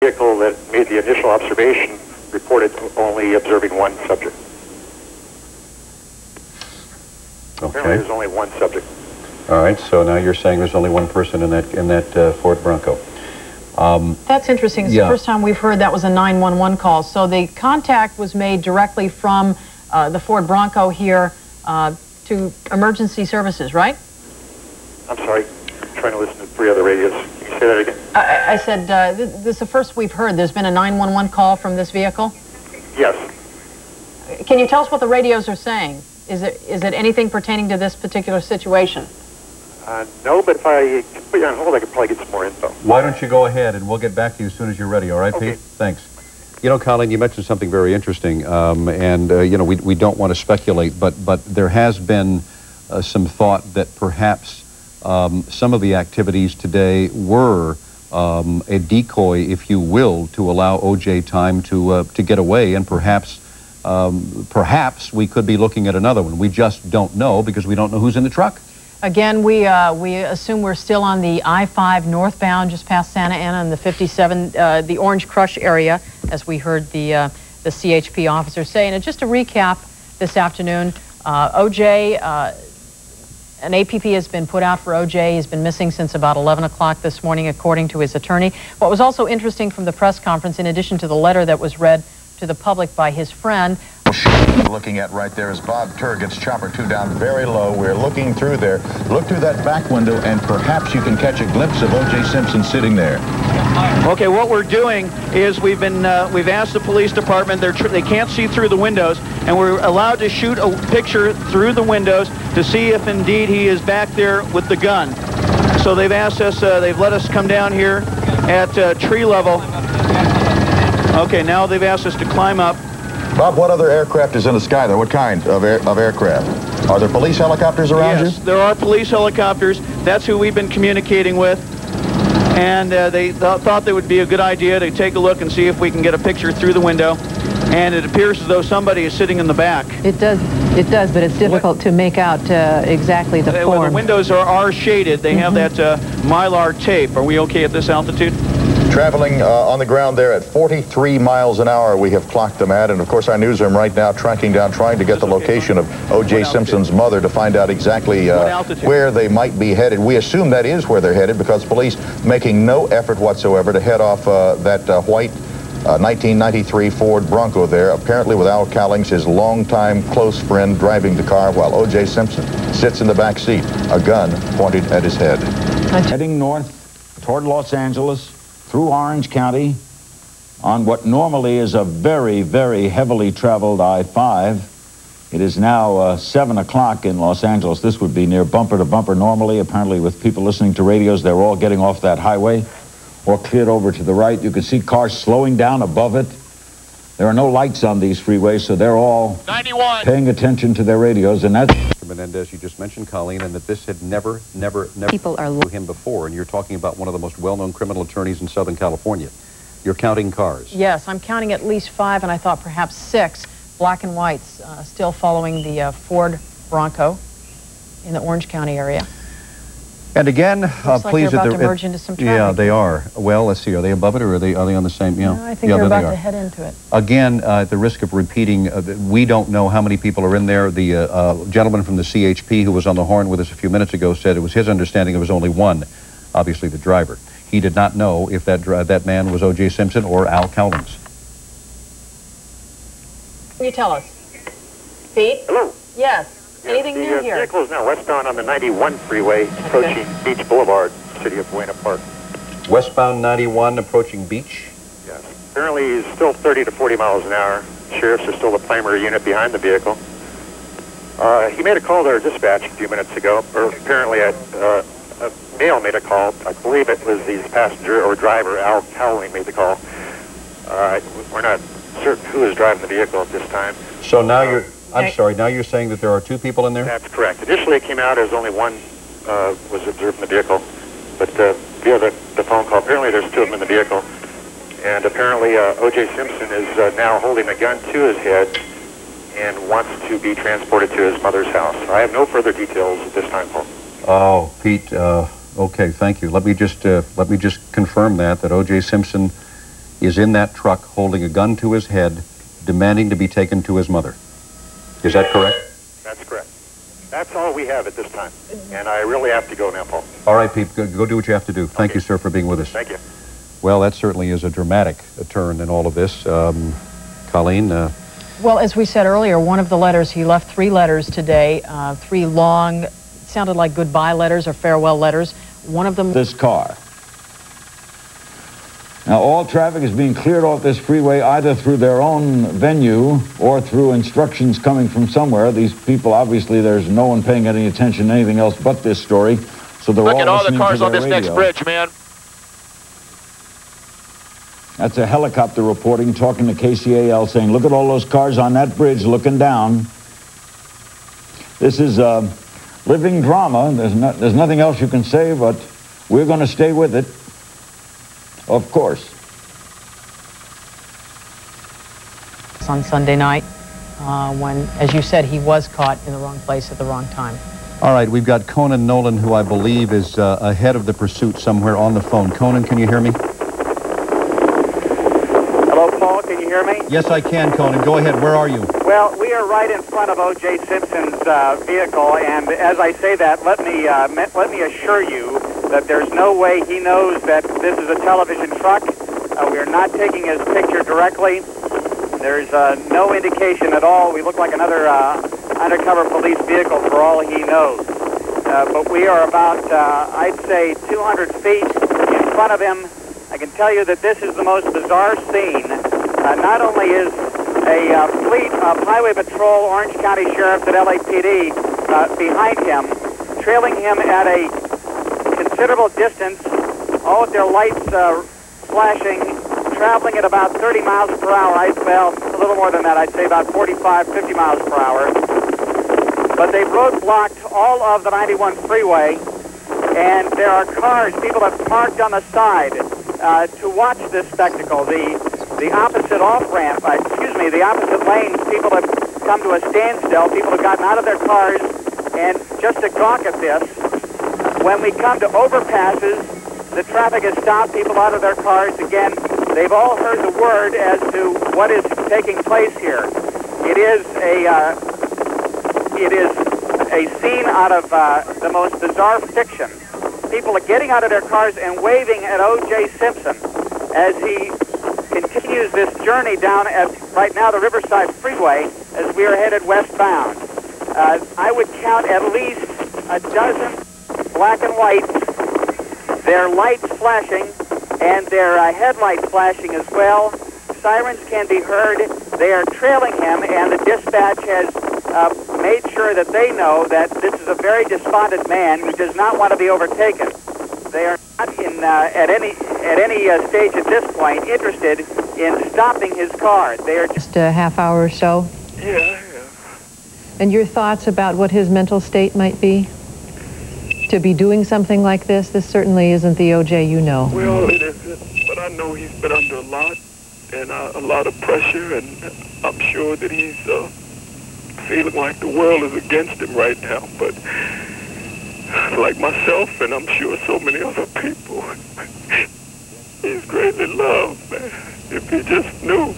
vehicle that made the initial observation reported only observing one subject. Okay. Apparently there's only one subject. All right, so now you're saying there's only one person in that Ford Bronco. That's interesting. It's the first time we've heard that was a 911 call. So the contact was made directly from the Ford Bronco here to emergency services, right? I'm sorry, I'm trying to listen to 3 other radios. Can you say that again? I said this is the first we've heard. There's been a 911 call from this vehicle? Yes. Can you tell us what the radios are saying? Is it anything pertaining to this particular situation? No, but if I put you on hold, I could probably get some more info. Why don't you go ahead, and we'll get back to you as soon as you're ready, all right, Okay. Pete? Thanks. You know, Colleen, you mentioned something very interesting, you know, we don't want to speculate, but there has been some thought that perhaps some of the activities today were a decoy, if you will, to allow O.J. time to get away, and perhaps we could be looking at another one. We just don't know because we don't know who's in the truck. Again, we assume we're still on the I-5 northbound, just past Santa Ana and the 57, the Orange Crush area, as we heard the CHP officer say. And just to recap this afternoon, O.J., an APP has been put out for O.J. He's been missing since about 11 o'clock this morning, according to his attorney. What was also interesting from the press conference, in addition to the letter that was read to the public by his friend, we're looking at right there is Bob Turget's chopper 2 down very low. We're looking through there. Look through that back window, and perhaps you can catch a glimpse of O.J. Simpson sitting there. Okay, what we're doing is we've asked the police department. They can't see through the windows, and we're allowed to shoot a picture through the windows to see if indeed he is back there with the gun. So they've asked us. They've let us come down here at tree level. Okay, now they've asked us to climb up. Bob, what other aircraft is in the sky there? What kind of aircraft? Are there police helicopters around you? Yes, there are police helicopters. That's who we've been communicating with. And they thought that would be a good idea to take a look and see if we can get a picture through the window. And it appears as though somebody is sitting in the back. It does, but it's difficult to make out exactly the form. Well, the windows are shaded. They have that Mylar tape. Are we okay at this altitude? Traveling on the ground there at 43 miles an hour, we have clocked them at. And, of course, our newsroom right now tracking down, trying to get the location of O.J. Simpson's mother to find out exactly where they might be headed. We assume that is where they're headed because police making no effort whatsoever to head off that white 1993 Ford Bronco there, apparently with Al Cowlings, his longtime close friend, driving the car while O.J. Simpson sits in the back seat, a gun pointed at his head. Heading north toward Los Angeles, through Orange County, on what normally is a very, very heavily traveled I-5. It is now 7 o'clock in Los Angeles. This would be near bumper to bumper normally. Apparently, with people listening to radios, they're all getting off that highway or cleared over to the right. You can see cars slowing down above it. There are no lights on these freeways, so they're all 91 paying attention to their radios, and that's... Menendez, you just mentioned, Colleen, and that this had never people are to him before, and you're talking about one of the most well-known criminal attorneys in Southern California. You're counting cars. yes, I'm counting at least 5, and I thought perhaps 6 black and whites still following the Ford Bronco in the Orange County area. And again, Looks like please, they're about to merge into some traffic. Yeah, they are. Well, let's see. Are they above it, or are they on the same? No, I think they're about to head into it. Again, at the risk of repeating, we don't know how many people are in there. The gentleman from the CHP who was on the horn with us a few minutes ago said it was his understanding it was only one, obviously the driver. He did not know if that man was O.J. Simpson or Al Cowlings. Can you tell us? Pete? Hello. Yes. Anything new The here? vehicle is now westbound on the 91 freeway, approaching Beach Boulevard, city of Buena Park. Westbound 91 approaching Beach. Yes. Apparently, he's still 30 to 40 miles an hour. Sheriffs are still the primary unit behind the vehicle. He made a call to our dispatch a few minutes ago, or apparently a male made a call. I believe it was the passenger or driver, Al Cowling, made the call. We're not certain who is driving the vehicle at this time. So now you're... I'm sorry, now you're saying that there are 2 people in there? That's correct. Initially it came out as only one was observed in the vehicle, but via the phone call, apparently there's 2 of them in the vehicle. And apparently O.J. Simpson is now holding a gun to his head and wants to be transported to his mother's house. I have no further details at this time, Paul. Oh, Pete, okay, thank you. Let me just confirm that O.J. Simpson is in that truck holding a gun to his head, demanding to be taken to his mother. Is that correct? That's correct. That's all we have at this time. And I really have to go now, Paul. All right, Pete, go do what you have to do. Thank you, sir, for being with us. Thank you. Well, that certainly is a dramatic turn in all of this. Colleen? Well, as we said earlier, one of the letters, he left 3 letters today, 3 long, sounded like goodbye letters or farewell letters. One of them... This car. Now, all traffic is being cleared off this freeway either through their own venue or through instructions coming from somewhere. These people, obviously, there's no one paying any attention to anything else but this story. So they're Look at all the listening cars to on their this next radio. bridge, man. That's a helicopter reporting, talking to KCAL, saying, look at all those cars on that bridge looking down. This is living drama. There's nothing else you can say, but we're going to stay with it. Of course. On Sunday night, when, as you said, he was caught in the wrong place at the wrong time. All right, we've got Conan Nolan, who I believe is ahead of the pursuit somewhere on the phone. Conan, can you hear me? Hello, Paul. Can you hear me? Yes, I can, Conan. Go ahead. Where are you? Well, we are right in front of O.J. Simpson's vehicle, and as I say that, let me assure you that there's no way he knows that this is a television truck. We are not taking his picture directly. There's no indication at all. We look like another undercover police vehicle for all he knows. But we are about, I'd say, 200 feet in front of him. I can tell you that this is the most bizarre scene. Not only is a fleet of Highway Patrol, Orange County Sheriffs at LAPD behind him, trailing him at a considerable distance, all with their lights flashing, traveling at about 30 miles per hour. Well, a little more than that. I'd say about 45, 50 miles per hour. But they've roadblocked all of the 91 freeway, and there are cars, people have parked on the side to watch this spectacle. The opposite off-ramp, the opposite lanes, people have come to a standstill. People have gotten out of their cars, and just to gawk at this, when we come to overpasses, the traffic has stopped, people out of their cars. Again, they've all heard the word as to what is taking place here. It is a scene out of the most bizarre fiction. People are getting out of their cars and waving at O.J. Simpson as he continues this journey down at, right now, the Riverside Freeway as we are headed westbound. I would count at least a dozen black and whites, their lights flashing, and their headlights flashing as well. Sirens can be heard. They are trailing him, and the dispatch has made sure that they know that this is a very despondent man who does not want to be overtaken. They are not at any stage at this point interested in stopping his car. They are Just a half hour or so? Yeah. And your thoughts about what his mental state might be? To be doing something like this? This certainly isn't the O.J. you know. Well, it isn't, but I know he's been under a lot of pressure, and I'm sure that he's feeling like the world is against him right now. But like myself, and I'm sure so many other people, he's greatly loved, man. If he just knew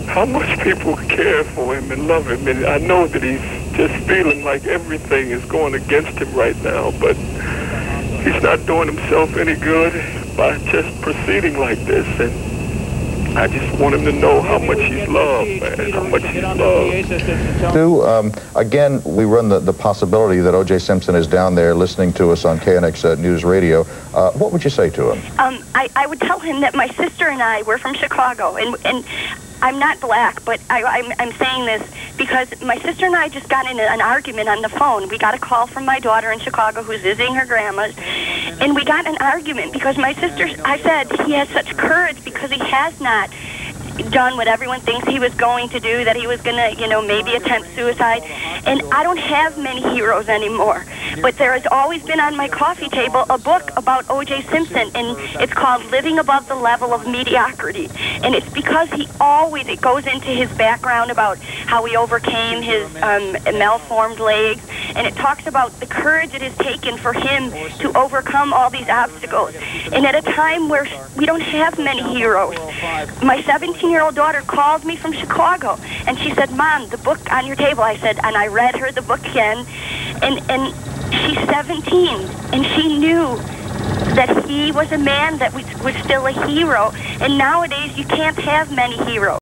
how much people care for him and love him. And I know that he's just feeling like everything is going against him right now, but he's not doing himself any good by just proceeding like this. And I just want him to know how much he's loved, man, how much he's loved. Again, we run the possibility that O.J. Simpson is down there listening to us on KNX News Radio. What would you say to him? I would tell him that my sister and I, we're from Chicago, and I'm not black, but I'm saying this because my sister and I just got in an argument on the phone. We got a call from my daughter in Chicago who's visiting her grandma's, and we got an argument because my sister, I said, he has such courage because he has not done what everyone thinks he was going to do, that he was going to, you know, maybe attempt suicide. And I don't have many heroes anymore. But there has always been on my coffee table a book about O.J. Simpson, and it's called Living Above the Level of Mediocrity. And it's because it goes into his background about how he overcame his malformed legs, and it talks about the courage it has taken for him to overcome all these obstacles. And at a time where we don't have many heroes, my 17-year-old daughter called me from Chicago, and she said, "Mom, the book on your table." I said, and I read her the book again, and she's 17, and she knew that he was a man that was still a hero. And nowadays, you can't have many heroes.